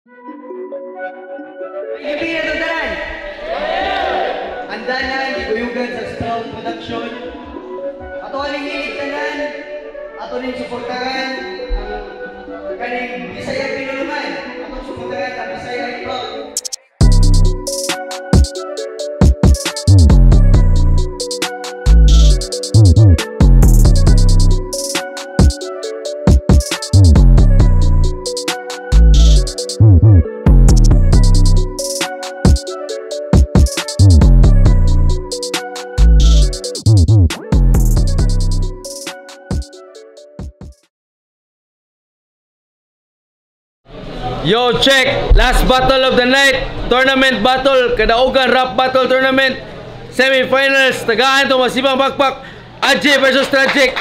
Gabi na tundaran! Handa na, giguyugan sa Sprout Production. Ato aling hiligtanan, ato ning suportahan ang kaning Bisaya Pinuluman. Ato suportahan ang Bisaya Proud. Yo, check! Last battle of the night, tournament battle, Kadaugan Rap Battle Tournament, semi-finals, tagaan to masibang bakpak, AJ versus Tragic.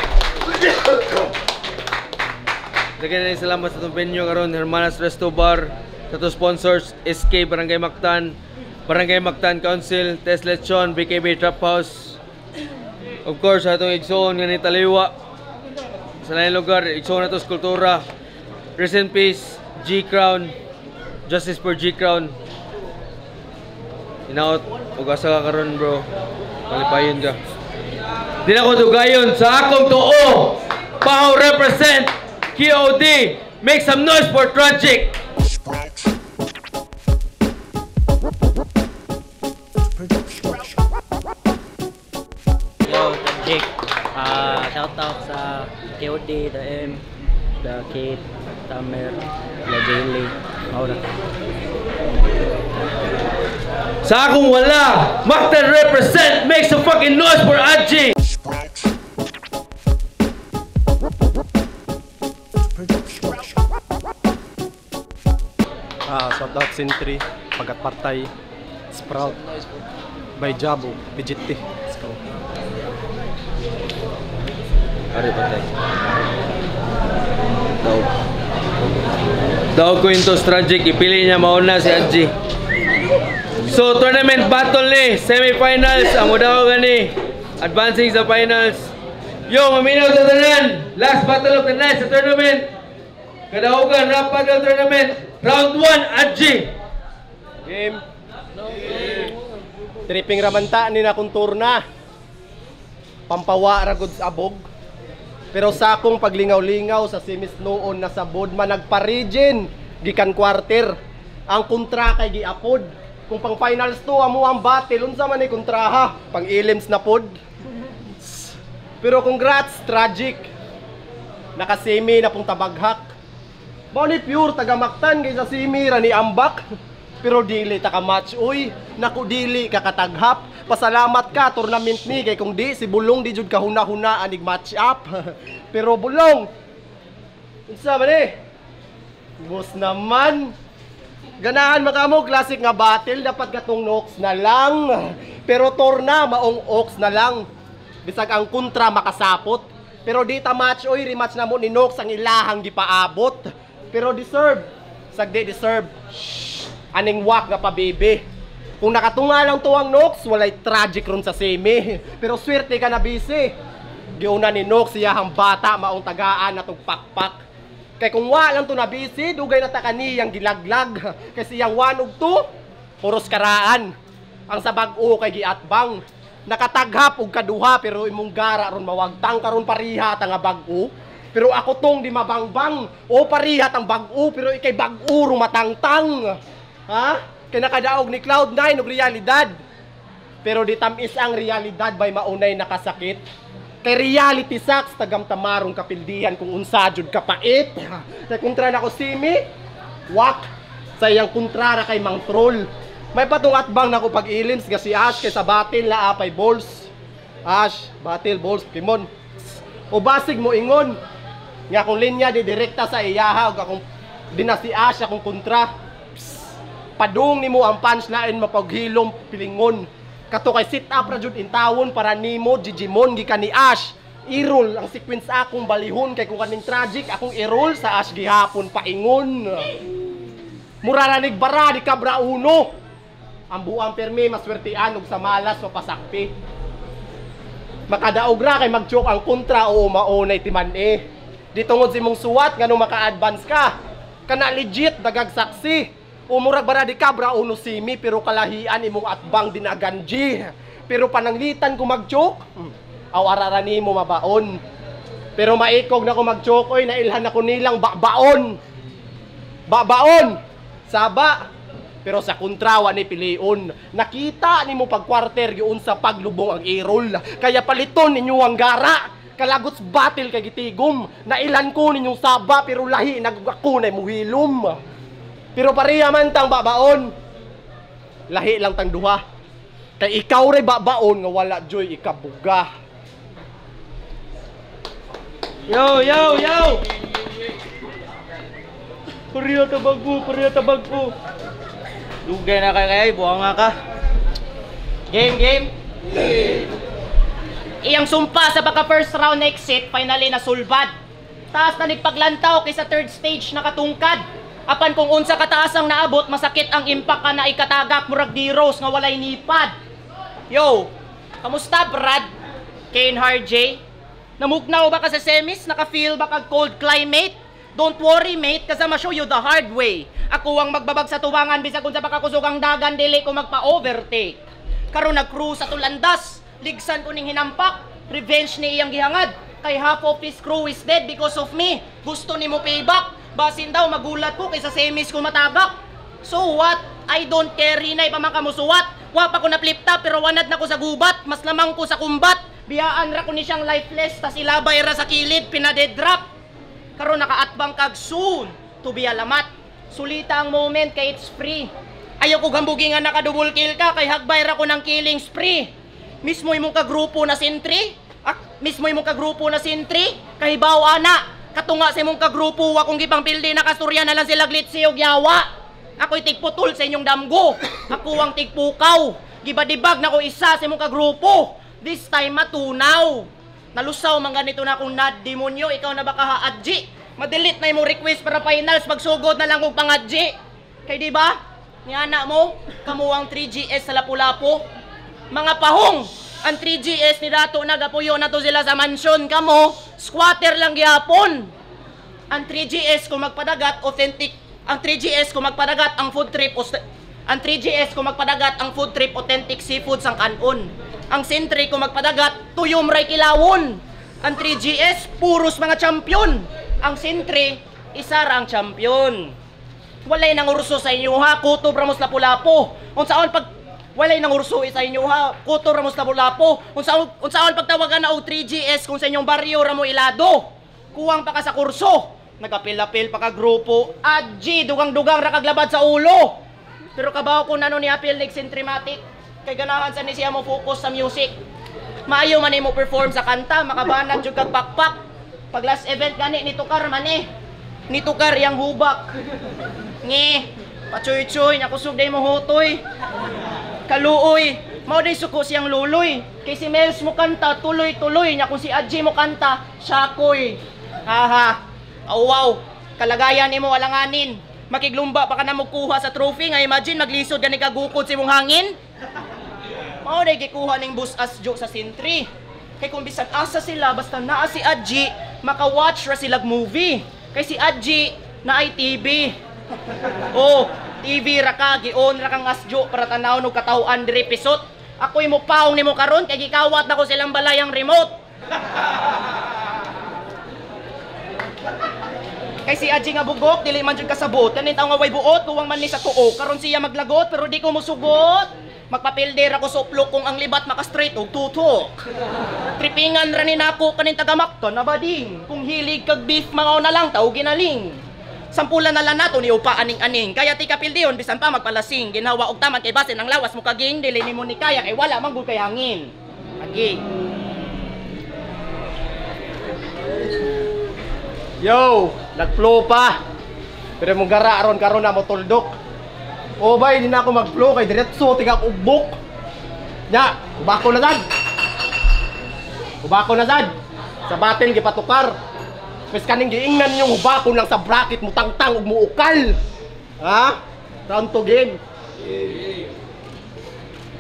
Dagan na salamat sa itong venue karon, Hermanas Resto Bar, sa itong sponsors, SK Barangay Mactan, Barangay Mactan Council, Test Lechon, BKB Trap House. Of course, sa itong igsoon nga ni Taliwa, sa lain lugar, igsoon na ito Skultura. Rest in peace, G-Crown, Justice for G-Crown. Inaot, ug-asa ka karon bro. Malipayon ka. Di na ko dugayon sa akong tuo. Pao represent KOD. Make some noise for Tragic. Yo, Tragic. Shout out sa KOD, the M, the Kate, Tamer, the Daily, Maura. Sa akong wala, Mactan represent. Make some fucking noise for AJ. Shout out Sentry, Pagat Partay, Sprout, by Jabo, PGT. Let's go. Pare patay. Daw ko into Tragic, ipili niya mauna si AJ. So tournament battle ni, semi-finals, ang daw gani, advancing sa finals. Yo, maminaw sa tanan, last battle of the night sa tournament. Kadaugan Rap Battle Tournament, round 1, AJ. Game. Tripping ramanta ni na kunturna. Pampawa ragod sa abog. Pero sa akong paglingaw-lingaw sa simis noon na sabod man nagpa-region gikan quarter. Ang kontra kay giapod. Kung pang finals to amo ang battle unsa man ni kontraha, pang ilims na pod. Pero congrats Tragic. Naka-semi na pong tabaghak. Mao ni pure taga Mactan kay sa semi ra ni ambak. Pero dili ta ka match uy, naku dili ka kataghap. Pasalamat ka tournament ni kay kung di si Bulong di jud kahuna-huna anig match up. Pero Bulong, unsa man ni? Boss naman. Ganahan makamo classic nga battle dapat katong Nox na lang. Pero torna maong Ox na lang. Bisag ang kontra makasapot. Pero di ta match oy, rematch na mo ni Nox ang ilahang gipaabot. Pero deserve, sagdi deserve. Aning wak nga pa baby. Kung nakatunga lang to ang Nox, walay Tragic ron sa semi. Pero swerte ka na busy. Giuna ni Nox siyahang bata maong tagaan na tong pakpak. Kay kung wa lang to na busy, dugay na ta kaniyang gilaglag. Kay siyang 1 ug 2, puros karaan. Ang sa bag-o kay giatbang. Nakataghap og kaduha pero imong gara ron mawagtang karon pariha ta nga bag-o. Pero ako tong di mabangbang. O parihat ang bag-o pero ikay bag-o ron matangtang. Ha? Kay nakadaog ni Cloud9 og realidad. Pero di tamis ang realidad bay maunay nakasakit. Kay reality sucks tagam tamarong kapildihan kung unsa jud kapait. Kay kontra na ko simi, wak sa iyang kontrara kay Mang Troll. May patungat bang nako pag-ilims nga si Ash kay sa battle na apay balls. Ash, battle balls Kimon. O basig mo ingon nga akong linya di direkta sa iyaha ug akong dinasi Ash akong kontra. Padung nimo ang punchline mapaghilom pilingon. Kato kay sit up ra jud intawon para nimo Digimon gikan ni Ash. I-roll ang sequence akong balihon kay kung kaning Tragic akong i-roll sa Ash gihapon paingon. Muraranig bara di kabra uno. Ang buang permi maswertian og sa malas mapasakpi. Makadaog ra kay mag-choke ang kontra o maunay timan Di tungod si mong suwat ngano maka-advance ka. Kana legit dagag saksi. Umurag bara di kabra uno simi pero kalahian imong atbang dinaganji. Pero pananglitan ko mag-joke. Awara nimo mabaon. Pero maikog na ko mag-joke oy nailhan ako nilang babaon. Babaon. Saba. Pero sa kontrawa ni pilion, nakita nimo pag-quarter giun sa paglubong ang irol. Kaya paliton ninyo ang gara. Kalagots battle kay gitigom. Nailan ko ninyong saba pero lahi nagako na muhilom. Pero pareha man tang babaon. Lahi lang tang duha. Kay ikaw ray babaon nga wala joy ikabuga. Yo, yo, yo! Pareha tabagbo, pareha tabagbo. Dugay na kay buang nga ka. Game. Iyang sumpa sa pagka first round exit, finally na sulbad. Taas na nagpaglantaw kaysa third stage nakatungkad. Apan kung unsa kataas ang naabot, masakit ang impact ka na ikatagak murag di Rose nga walay nipad. Yo, kamusta Brad? Kane Harjay? Namugnaw ba ka sa semis? Naka-feel ba kag cold climate? Don't worry mate, kasi ma-show you the hard way. Ako ang magbabag sa tuwangan, bisag kung sa pakakusog ang dagan, dili ko magpa-overtake. Karon nag-cruise sa tulandas, ligsan ko ning hinampak, revenge ni iyang gihangad. Kay half of his crew is dead because of me. Gusto ni mo payback, basin daw magulat ko kaysa semis ko matagak. So what? I don't care, hinay pa man kamusuwat. Wapa ko na flip top pero wanad na ko sa gubat, mas lamang ko sa kumbat. Biyaan ra ko ni siyang lifeless, tas ilabay ra sa kilid, pinadead drop. Karon nakaatbang kag soon to be alamat. Sulita ang moment kay it's free. Ayaw ko gambugin nga nakadouble kill ka kay hagbay ra ko ng killing spree. Mismo imong kagrupo na sentry? Mismo imong kagrupo na sentry? Kahibaw ana. Katunga sa imong kagrupo wa kung gipang pildi nakasturya na lang sila glitsi og yawa. Ako'y tigputol sa inyong damgo. Ako ang tigpukaw. Gibadibag na ko isa sa imong kagrupo. This time matunaw. Nalusaw man ganito na akong demonyo, ikaw na baka haadji. Madelete na imong request para finals, magsugod na lang kong pangadji. Kay di ba? Ni anak mo, kamo ang 3GS sa Lapu-Lapu. Mga pahong, ang 3GS ni Dato nagapuyo na to sila sa mansyon kamo, squatter lang gyapon. Ang 3GS kung magpadagat authentic, ang 3GS kung magpadagat ang food trip ang 3GS kung magpadagat ang food trip authentic seafood sang kanon. Ang sentry kung magpadagat tuyom ray kilawon. Ang 3GS puros mga champion. Ang sentry isa ra ang champion. Walay nang urso sa inyo ha, kutob ramos Lapu-Lapu. Unsaon pag walay nang urso sa inyo ha, kutob ramos Lapu-Lapu. Unsaon pagtawagan na og 3GS kung sa inyong baryo ramo ilado. Kuwang pa ka sa kurso. Nagapil-apil pa ka grupo. Adji dugang-dugang ra kaglabad sa ulo. Pero kabaw ko nano ni apil nig sentrimatic. Kay ganahan sa ni siya mo focus sa music. Maayo man mo perform sa kanta, makabanag jud kag pakpak. Pag last event gani ni Tukar man eh. Ni Tukar yang hubak. Ngi, pachoy-choy nya kusog day mo hutoy. Kaluoy, mao day suko siyang luloy. Kay si Mels mo kanta tuloy-tuloy nya kung si Adji mo kanta, syakoy. Haha. Oh, wow, kalagayan nimo alanganin. Makiglumba pa ka na magkuha sa trophy nga imagine maglisod gani kagukod sa imong hangin. Mao day gikuha ning bus asjo sa sentry. Kay kung bisan asa sila basta naa si Adji, maka-watch ra silag movie. Kay si Adji na ay TV. Oh, TV ra ka gion ra kang asjo para tanaw og kataw-an diri pisot. Ako'y mo paong nimo karon kay gikawat nako silang balayang remote. Kay si Adji nga bugok, dili man jud kasabot. Kanin taw nga way buot, tuwang man ni sa tuo. Karon siya maglagot pero di ko mosugot. Magpapilder ako sa uplok kung ang libat maka-straight og tutok. Tripingan ra ni nako kanin taga-Mactan na bading. Kung hilig kag beef mangaw na lang taw ginaling. Sampulan na lang nato ni upa aning-aning. Kaya ti kapildiyon bisan pa magpalasing. Ginhawa og taman kay basin ang lawas mo kaging dili nimo ni kaya kay wala man gud kay hangin. Agi. Yo, nag-flow pa. Pero mong gara aron karon na mo tuldok. O bay, hindi na ako mag-flow kay diretso tigak ugbok. Nya, ubako na sad. Ubako na sad. Sa battle gipatukar. Pes kaning giingnan ninyong ubako lang sa bracket mo tangtang ug muukal. Ha? Round to game.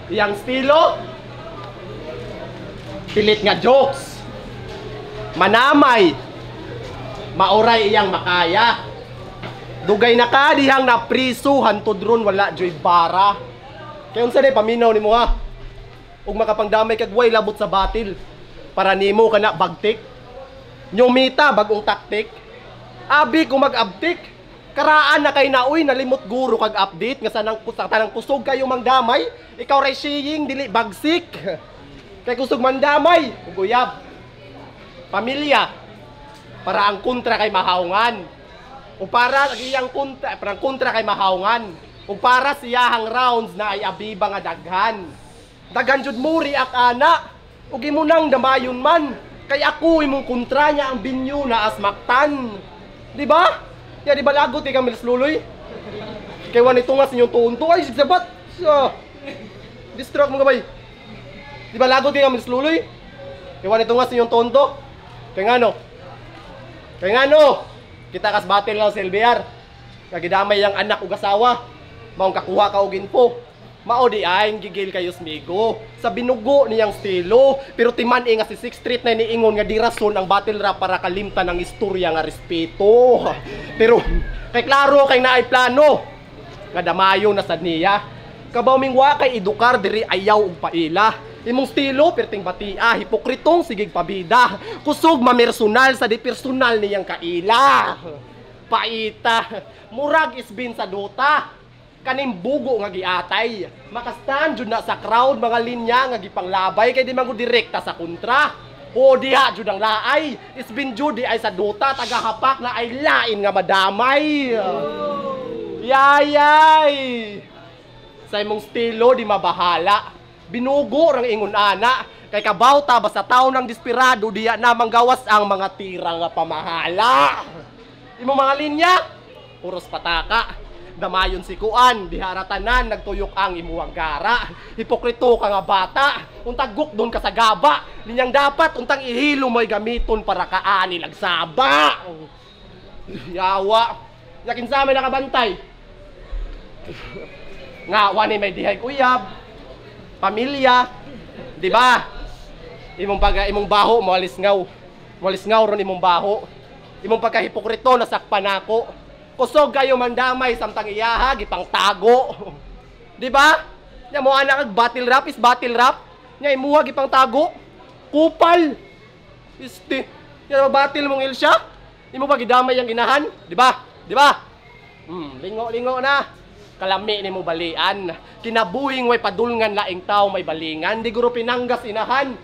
Iyang estilo. Pilit nga jokes. Manamay. Mauray iyang makaya. Dugay na ka dihang na priso hantod ron wala joy bara. Kaya unsa day paminaw nimo ha? Ug makapangdamay kag way labot sa batil para nimo kana bagtik. Nyumita bagong taktik. Abi ko mag-abtik. Karaan na kay naoy nalimot guro kag update nga sa tanang kusog kayo mangdamay. Ikaw ray siying dili bagsik. Kay kusog mandamay ug uyab. Pamilya para ang kontra kay mahaungan. O para iyang kontra kay mahaungan. O para siyahang rounds na ay abiba nga daghan. Daghan jud mo react ana. Ug imo nang damayon man. Kay ako imong kontra niya ang binyo na asmaktan. Di ba? Ya di ba lagot kay Camille Luloy? Kay wani tungas inyong tuunto ay sigsabat. So, distract mo gabay. Di ba lagot kay Camille Luloy? Kay wani tungas inyong tuunto? Kay ngano? Kay ngano? Kita kas battle lang sa LBR. Kagidamay ang anak ug asawa. Maong kakuha ka og info. Mao di ay gigil kayo smigo. Sa binugo niyang estilo. Pero timan nga si 6th Street na niingon nga di rason ang battle rap para kalimtan ang istorya nga respeto. Pero kay klaro kay naay plano. Nga damayo na sad niya. Kabaw mingwa kay edukar diri ayaw ug paila. Imong estilo perting batia, hipokritong sigig pabida. Kusog mamersonal sa di personal niyang kaila. Paita, murag isbin sa duta. Kaning bugo nga giatay. Makastan jud na sa crowd mga linya nga gipanglabay kay di man gud direkta sa kontra. O diha jud ang laay. Isbin jud di ay sa duta tagahapak na ay lain nga madamay. Yayay. Sa imong estilo di mabahala. Binugo rang ingon ana kay kabawta basta tawo ng desperado diya na manggawas ang mga tira nga pamahala. Imo mga linya puros pataka. Damayon si kuan diharatanan nagtuyok ang imuang gara. Hipokrito ka nga bata. Untag gukdon ka sa gaba. Linyang dapat untang ihilo mo'y gamiton para kaani lagsaba. Yawa. Yakin sa amin nakabantay. Nga wani may dihay kuyab. Pamilya, di ba? Imong baho moalis ngaw. Moalis ngaw ron imong baho. Imong pagkahipokrito nasakpan nako. Kusog kayo mandamay samtang iyaha gipang tago. Di ba? Nya mo ana kag battle rap is battle rap. Nya imuha gipang tago. Kupal. Isti. Nya battle mong ilsya. Imo ba gidamay ang inahan? Di ba? Di ba? Lingo na. Kalami ni mo balian. Kinabuhing way padulngan laing tao may balingan. Di guro pinanggas inahan.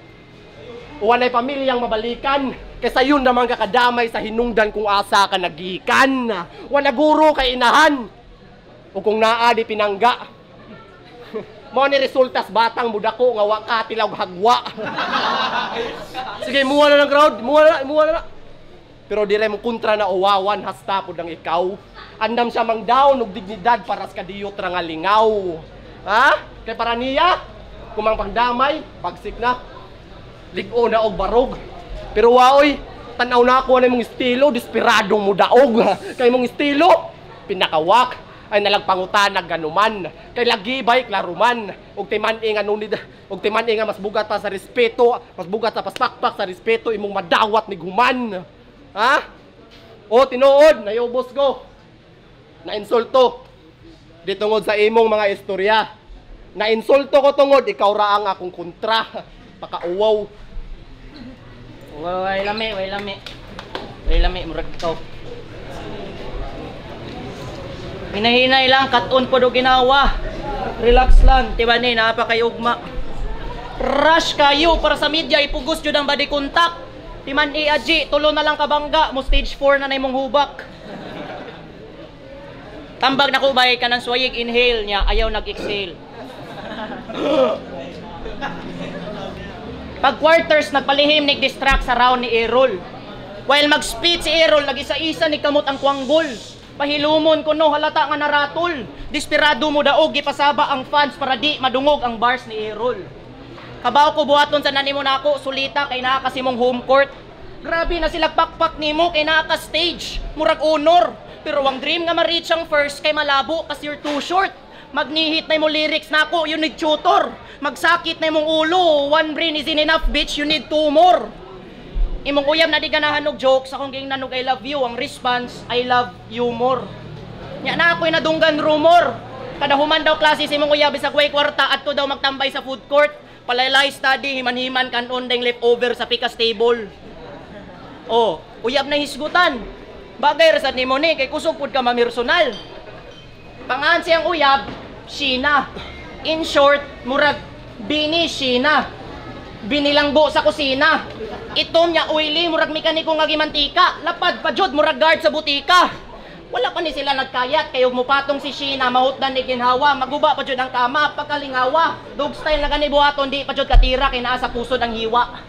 Uwanay pamilyang mabalikan. Kaysa yun naman kakadamay sa hinungdan kung asa ka nagikan. Wana guro kay inahan. O kung naa di pinangga. Mo ni resultas batang mudako nga waka tilaw hagwa. Sige, muha na ng crowd. Muha na. Pero dire mo kontra na uwawan hasta pud ang ikaw. Andam siya mang down og dignidad para sa kadiyot ra nga lingaw. Ha? Kay para niya kumang pangdamay, bagsik na. Ligo na og barog. Pero waoy, tan-aw na ako na imong estilo, desperadong mo daog. Kay imong estilo, pinakawak ay nalagpangutan ganuman. Kay lagi bay klaruman. Og timan-i nga nunid, og timan-i nga mas bugat pa sa respeto, mas bugat sa paspakpak sa respeto imong madawat ni guman. Ha? O tinuod, nayubos ko. Na-insulto. Di tungod sa imong mga istorya. Na-insulto ko tungod, ikaw ra ang akong kontra. Pakauwaw. Way lami. Way lami, murag ikaw. Hinahinay lang, cut-on po do ginawa. Relax lang, tiba ni, napakayugma. Rush kayo para sa media, ipugos yun ang body contact. Timan i-adji, tulo na lang kabangga, mo stage 4 na na imong hubak. Tambag na ko bay ka ng swayig, inhale niya, ayaw nag-exhale. Pag quarters, nagpalihim, nag-distract sa round ni Errol. While mag-speed si Errol, nag-isa-isa ni kamot ang kwanggol. Pahilumon ko no, halata nga naratol. Desperado mo daog, ipasaba ang fans para di madungog ang bars ni Errol. Kabaw ko buhaton sa nanimo nako, sulita kay naa kasi mong home court. Grabe na sila pakpak nimo kay naa ka stage, murag honor. Pero ang dream nga ma-reach ang first kay malabo kasi you're too short. Magnihit na imong lyrics nako, you need tutor. Magsakit na imong ulo, one brain isn't enough bitch, you need two more. Imong uyab na di ganahan og jokes, akong ging nanog I love you, ang response I love you more. Nya na ako'y nadunggan rumor. Kada human daw klase si mong uyab sa kuway kwarta adto daw magtambay sa food court. Palaylay study himan-himan kanon ding leftover sa pikas table. Oh, uyab na hisgutan. Bagay ra sad nimo ni kay kusog pud ka mamersonal. Pangan siyang uyab, Sheena. In short, murag bini Sheena. Binilanggo sa kusina. Itom nya oily murag mekaniko nga gimantika. Lapad pa jud murag guard sa butika. Wala pa ni sila nagkayat kayo mupatong si Sheena mahutdan ni ginhawa maguba pa jud ang kama pagkalingawa dog style na gani buhaton di pa jud katira kay naa sa pusod ang hiwa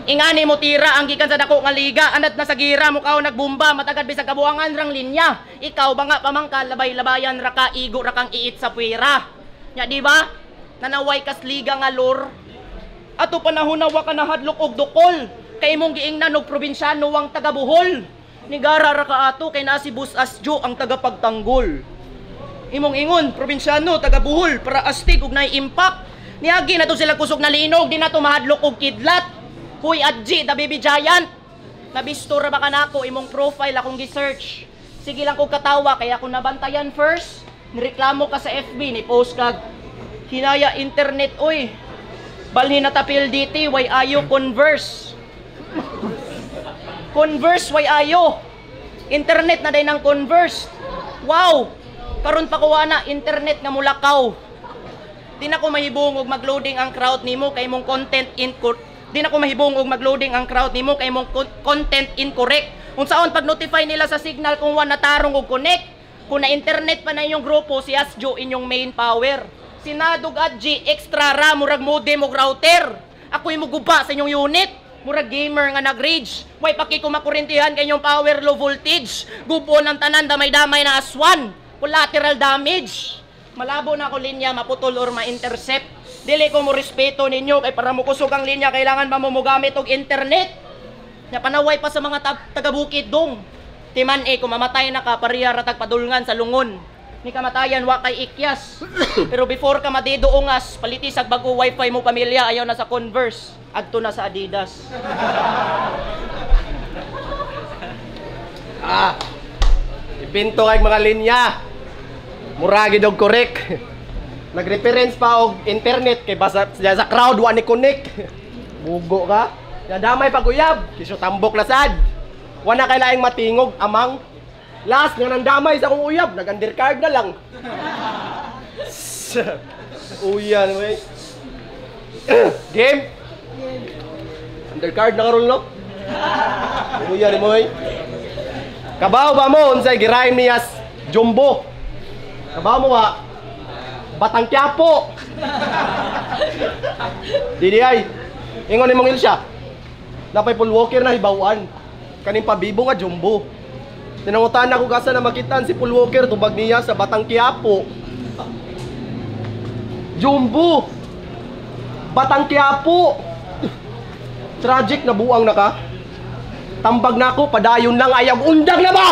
ingani mo tira ang gikan sa dako nga liga anad na sa gira mukaw nagbumba matagad bisag kabuangan rang linya ikaw ba nga pamangka labay-labayan ra ka igo ra kang iit sa puwera nya di ba nanaway kas liga nga lor ato panahon na wa ka nahadlok og dukol kay imong giingnan og probinsyano wang taga Bohol nigara ra ka ato kay naa si Bus Asjo ang tagapagtanggol. Imong ingon probinsyano taga Bohol para astig ug nay impact. Niagi na to sila kusog na linog di na to mahadlok og kidlat. Huy Adji the baby giant. Nabisto ra ba kanako imong profile akong gi-search. Sige lang kog katawa kaya ako nabantayan first. Nireklamo ka sa FB ni post kag hinaya internet oy. Balhin na tapil diti way ayo converse. Converse way ayo. Internet na day ng Converse. Wow. Karon pa kuha na internet nga mulakaw. Di na ko mahibong og magloading ang crowd nimo kay mong content Di na ko mahibong og magloading ang crowd nimo kay mong content incorrect. Unsaon pag notify nila sa signal kung wa natarong og connect. Kung na internet pa na inyong grupo si Asjo inyong main power. Sinadog Adji extra RAM murag modem og router. Ako'y muguba sa inyong unit. Murag gamer nga nag-rage. Way pakikumakurintihan kay inyong power low voltage. Gupo ng tanan damay-damay na aswan. Collateral damage. Malabo na ako linya maputol or ma-intercept. Dili ko mo respeto ninyo kay para mo kusog ang linya kailangan mamugamit og internet. Nya panaway pa sa mga taga-bukid dong. Timan kung mamatay na ka pariya ratag padulngan sa lungon. Ni kamatayan wa kay ikyas. Pero before ka madidoongas, paliti sag bago wifi mo pamilya ayaw na sa Converse. Adto na sa Adidas. Ipinto kay mga linya. Muragi dog correct. Nag-reference pa og internet kay basa sa crowd wa ni connect. Bugo ka. Ya damay paguyab, kisyo tambok na sad. Wa na kay laing matingog amang. Last nga nang damay sa akong uyab, nag-undercard na lang. Uyan, wey. Game. Undercard na karon no? Uyan mo, wey. Kabaw ba mo unsay girain niyas Jumbo? Kabaw mo ba? Batang Quiapo. Didi ay. Ingon nimong Ilsya. Napay Paul Walker na hibawan. Kaning pabibo nga Jumbo. Tinangutan ako kasa na makitaan si Paul Walker tubag niya sa Batang Quiapo. Jumbo. Batang Quiapo. Tragic na buang na ka. Tambag na ako, padayon lang ayaw undang na ba?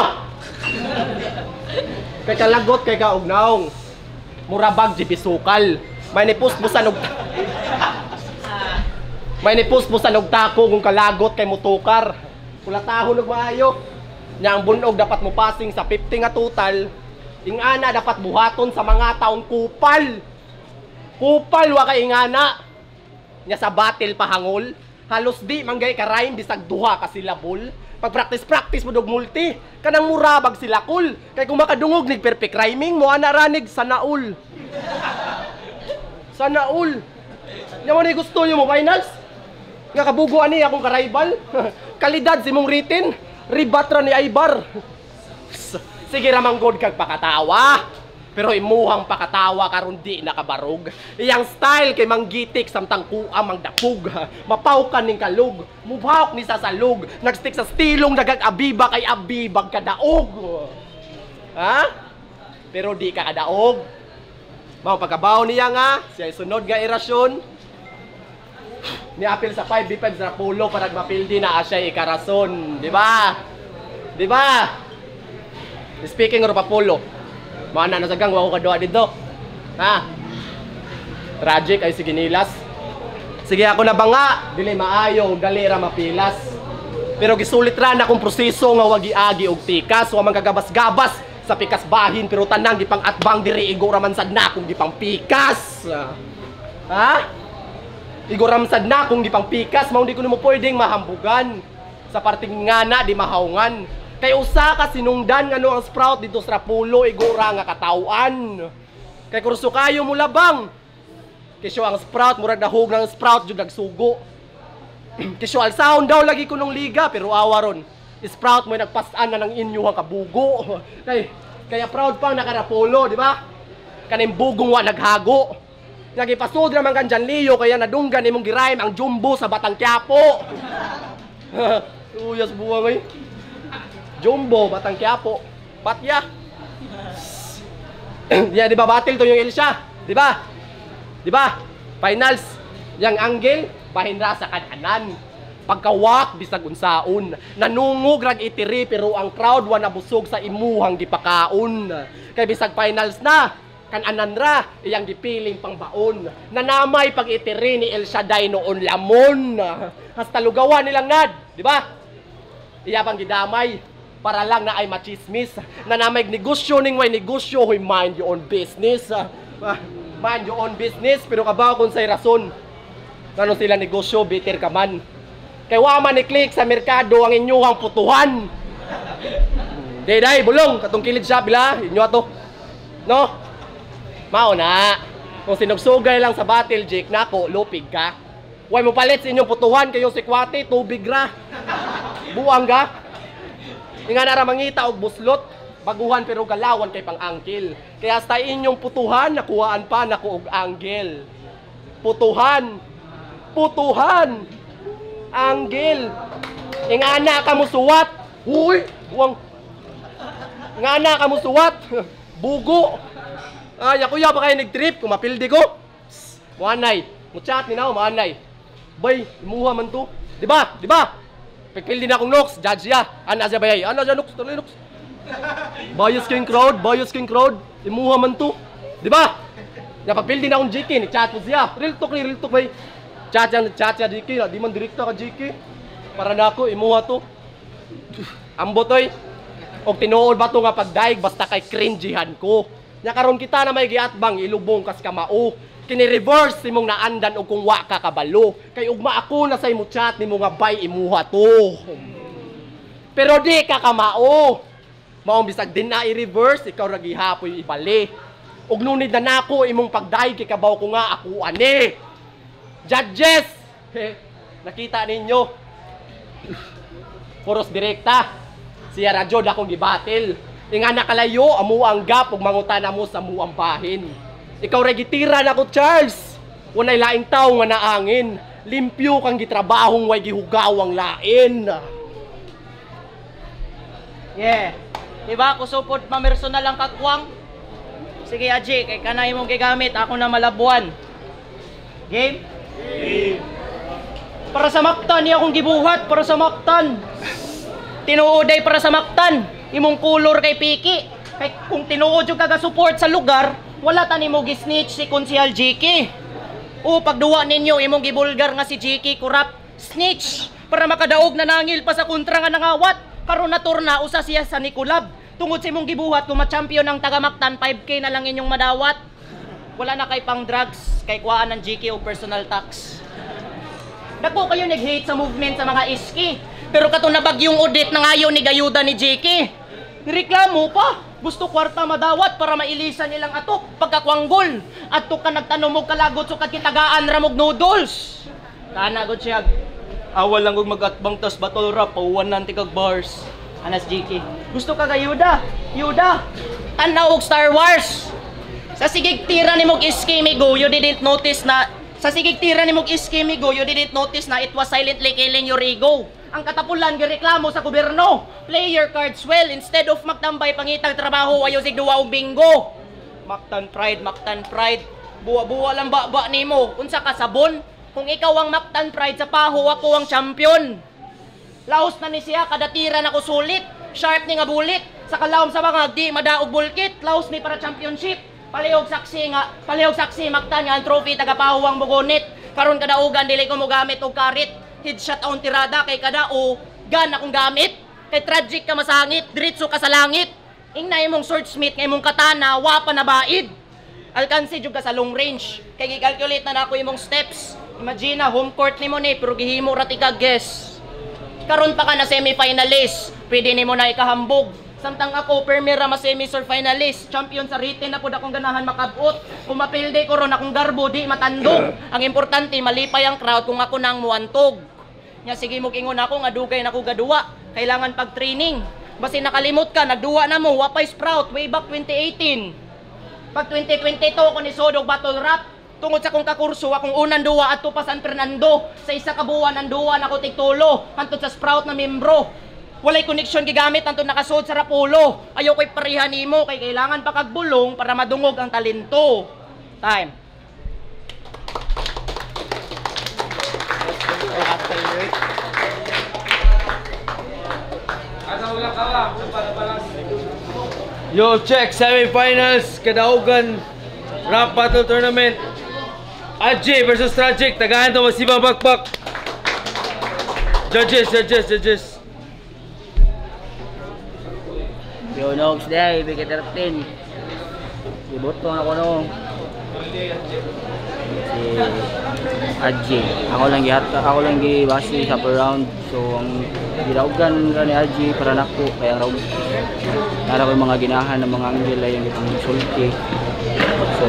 Kay kalagot kay kaugnaong. Murabag di bisukal. May nipuspusan og May nipuspusan og tako kung kalagot kay mutukar. Kulatahon og maayo. Nya ang bunog dapat mo passing sa 50 nga total. Ingana dapat buhaton sa mga taong kupal. Kupal wa kay ingana. Nya sa battle pahangol. Halos di manggay ka rhyme bisag duha ka silabol. Pag practice mo dog multi, kanang murabag sila cool. Kay kung makadungog nig perfect rhyming mo ana ranig sa naul. Sa naul. Nya mo ni gusto mo finals? Nga kabuguan ni akong ka-rival. Kalidad si mong written. Ribatra ni Aybar. Sige ramang god kag pakatawa. Pero imuhang pakatawa karon di nakabarog. Iyang style kay manggitik samtang kuam ang dapug. Mapawkan ning kalug. Mubahok ni sa salug. Nagstick sa stilong nagag-abiba kay abibag kadaog. Ha? Pero di ka kadaog. Mao pagkabaw niya nga, siya sunod nga irasyon. Niapil sa 5 defense na pulo para mapildi na asya ikarason. Di ba? Di ba? Speaking of Papulo, mana na sa gang, wako kadua dito. Ha? Tragic ay sige nilas. Sige ako na ba nga, dili maayo, dali ra mapilas. Pero gisulit ra na kung proseso nga wagi-agi og tikas, wa man kagabas-gabas, sa pikas bahin pero tanang gipang atbang diri igo raman sad na kung gipang pikas. Ha? Igo raman sad na kung gipang pikas mao di ko nimo pwedeng mahambugan sa parting ngana di mahawngan. Kay usa ka sinungdan ngano ang Sprout dito sa Rapulo igo ra nga katawan. Kay kurso kayo mo labang. Kisyo ang Sprout murag nahug ng Sprout jud nagsugo. Kisyo alsahon daw lagi ko nung liga pero awaron. Sprout mo nagpasan na ng inyo ang kabugo. Kaya proud pang nakarapolo, di ba? Kaning bugong wa naghago. Nagipasod naman kan dyan Leo kaya nadunggan imong giraim ang jumbo sa Batang Quiapo. Uyas buwang eh. Jumbo, Batang Quiapo. Patya. Yan, di ba battle to yung Elsia? Di ba? Di ba? Finals. Yang Anggel, pahinra sa kananan. Pagkawak bisag unsaon nanungog rag itiri pero ang crowd wa nabusog sa imuhang gipakaon kay bisag finals na kananan ra iyang gipiling pangbaon nanamay pag itiri ni El Shaddai noon lamon hasta lugawan nilang nad di ba iya pang gidamay para lang na ay machismis nanamay negosyo ning way negosyo huy mind your own business mind your own business pero kabaw kun say rason ngano sila negosyo bitter ka man. Kay wa man i-click sa merkado ang inyong putuhan. Day, bulong katong kilid siya bila inyo ato. No? Mao na. Kung sinugsugay lang sa battle Jake nako lupig ka. Way mo palit sa inyong putuhan kayo si Kwate tubig ra. Buang ka. Inga na ra mangita og buslot, baguhan pero galawan kay pang-angkil. Kaya hasta inyong putuhan nakuhaan pa nako og anggel. Putuhan. Anggel. Ingana ka mo suwat. Uy, buwang. Ingana ka mo suwat. Bugo. Ay, ako ya ba kayo nag-trip kung mapildi ko? Muanay. Muchat ni na muanay. Bay, imuha man to. Di ba? Pipildi na akong Nox, judge ya. Ana siya bayay. Ana siya Nox, tuloy Nox. Bias king crowd. Imuha man to. Di ba? Napapildi na akong GK, ni-chat mo siya. Real talk bay. Chat ya Jiki, di man direkta ka Jiki. Para na ako imuha to. Ambot oy. Og tinuod ba to nga pagdaig basta kay cringehan ko. Nya karon kita na may giatbang ilubong kas kamao. Kini-reverse imong naandan og kung wa ka kabalo. Kay ugma ako na sa imo chat nimo nga bay imuha to. Pero di ka kamao. Maong bisag din na i-reverse ikaw ra gihapoy ibali. Og nunid na nako imong pagdaig kay kabaw ko nga ako ani. Judges! Nakita ninyo. Puros direkta. Siya radyo na akong gibatil. Inga nakalayo, amu ang gap ug mangutan mo sa amuang bahin. Ikaw regitira na ko, Charles. Walay laing tao nga naangin. Limpyo kang gitrabahong way gihugawang lain. Yeah. Diba ako support mamerso na lang kakwang? Sige Aji, kay kanay mong gigamit, ako na malabuan. Game? Para sa maktan, niya akong gibuhat para sa maktan. Tinuoday para sa maktan. Imong kulor kay Piki. Kay kung tinuod yung kaga-support sa lugar, wala tani mo gisnitch si Konsehal Jiki. O pagduwa ninyo, imong gibulgar nga si Jiki kurap. Snitch! Para makadaog na nangil pa sa kontra nga nangawat. Karon na turna, usa siya sa Nicolab. Tungod sa imong gibuhat, kung ma-champion ng taga-maktan, 5K na lang inyong madawat. Wala na kay pang drugs, kay kuhaan ng GK o personal tax. Dako kayo nag-hate sa movement sa mga iski. Pero kato na bagyong audit na ngayon ni gayuda ni GK. Nireklamo pa. Gusto kwarta madawat para mailisan nilang atok pagkakwanggol. Atok ka nagtanom og kalagot so kagkitagaan ramog noodles. Kana gud siya. Awal lang kog magatbang tas battle rap pauwan nanti kag bars. Anas GK. Gusto ka gayuda? Yuda. Tanaw og Star Wars. Sa sigig tira ni mog iskimigo, you didn't notice na it was silently killing your ego. Ang katapulan gireklamo sa gobyerno. Play your cards well instead of magtambay pangitang trabaho ayo sig duwa og bingo. Mactan pride. Buwa-buwa lang ba nimo. Unsa ka sabon? Kung ikaw ang Mactan pride sa paho, ako ang champion. Laos na ni siya kada tira na ko sulit. Sharp ni nga bulit. Sa kalawom sa mga di madaog bulkit. Laos ni para championship. Palihog saksi Mactan nga ang trophy tagapaho ang bugonit. Karon kada ugan dili ko mo gamit og karit. Headshot on tirada kay kada o gan akong gamit. Kay tragic ka masangit, diretso ka sa langit. Ingna imong swordsmith nga imong katana wa pa nabaid. Alkansi jud ka sa long range. Kay gi-calculate na nako imong steps. Imagine na home court nimo ni pero gihimo ra tika guess. Karon pa ka na semi-finalist. Pwede nimo na ikahambog. Samtang ako premier ra ma semi-sur finalist. Champion sa written na pud akong ganahan makabot. Kung mapilde ko ron akong garbo di matandog. Ang importante malipay ang crowd kung ako nang muantog. Nya sige mo ingon ako nga dugay nako gaduwa. Kailangan pag-training. Basi nakalimot ka nagduwa na mo wapay sprout way back 2018. Pag 2022 ako ni Sodog Battle Rap, tungod sa kong kakurso, akong unang duwa at pa San Fernando. Sa isa ka buwan, ang duwa na ko tigtulo. Hantod sa Sprout na membro. Walay connection gigamit, hantod nakasod sa Rapolo. Ayaw ko'y parihan nimo kay kailangan pa kagbulong para madungog ang talento. Time. Yo, check semi-finals Kadaugan Rap Battle Tournament. Adji versus Tragic. Tagahan to masibang bakbak. Judges. Yo, Nogs day, bigay 13. Iboto ako no. Si Adji. Ako lang gibasi sa per round. So ang gidaugan ka ni Adji para nako kaya raw. Para ko mga ginahan ng mga anggel ay yung sulti. So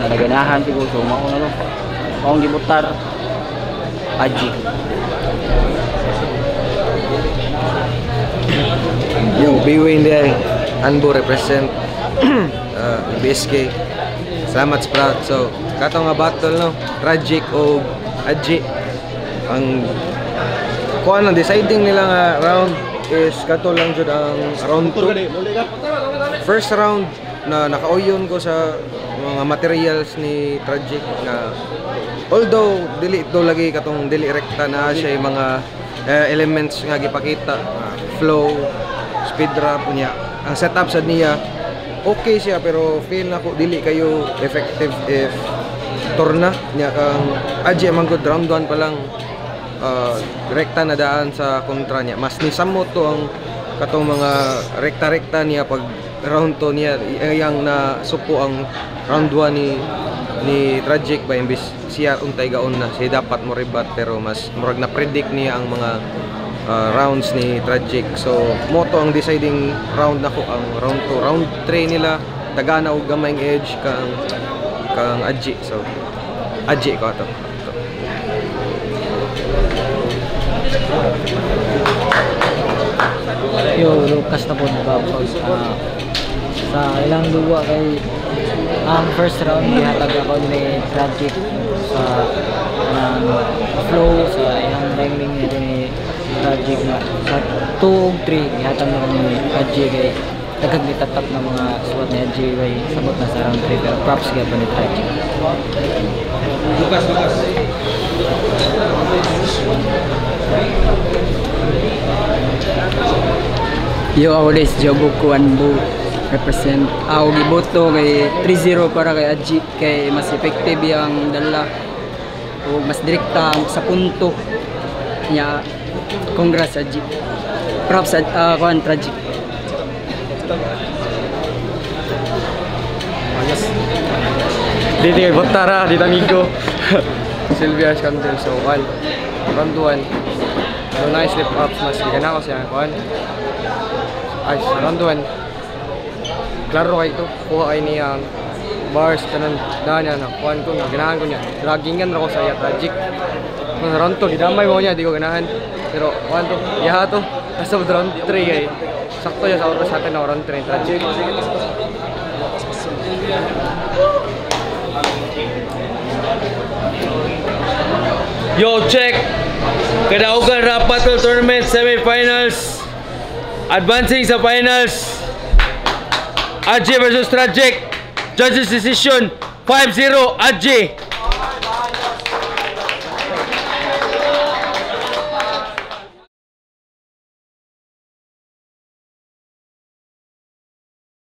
naganahan siguro so mao na to. Akong gibutar Adji. Yo, B-Wayne there. Anbo represent BSK. Salamat Sprout. So, kato nga battle no, Tragic o Adji. Ang kuan ang deciding nila nga round is kato lang jud ang round 2. First round na nakauyon ko sa mga materials ni Tragic na although dili ito lagi katong dili rekta na siya yung mga elements nga gipakita, flow, speed rap niya. Ang setup sa niya okay siya pero feel na ko dili kayo effective if torna niya kang Adji man good round 1 pa lang rekta na daan sa kontra niya. Mas ni samot to ang katong mga rekta-rekta niya pag round 2 niya yang na supo ang round 1 ni Tragic ba imbis siya untay gaon na siya dapat mo rebat pero mas murag na predict niya ang mga rounds ni Tragic. So moto ang deciding round nako ang round 2. Round 3 nila dagana og gamayng edge kang Adji. So Adji ko ato. Yo, Lucas na po nagpapos. Sa ilang duwa kay ang first round gihatag ako ni Tragic sa flow sa ilang ring nito ni Tragic na sa 2 ug 3 gihatag na ko ni Adji kay nagagnitatap ng mga suwat ni Adji kay sabot na sa round 3 pero props gyapon ni Tragic. Lucas. Yo, Aulis Jobuku Anbu represent ako giboto kay 3-0 para kay Adji kay mas effective yang dala o mas direkta sa punto niya. Congrats Adji. Props kuan Tragic. Dito kay Botara, dito amigo. Sylvia Scantel so one. Round 1. So nice slip ups mas gana ko siya kuan. Ay, round 1. Klaro kay ito. Kuha kay niya bars kanan daan niya na kuan ko na ganahan ko niya. Draggingan ra ko sa iya Tragic. Sa round 2 gidamay mo niya di ko ganahan. Pero kuan to, yaha to. Sa round 3 kay sakto ya sa oras sa atin na round 3 Tragic. Yo, check Kadaugan Rap Battle Tournament semi-finals. Advancing sa finals. Adji versus Tragic. Judges decision 5-0 Adji.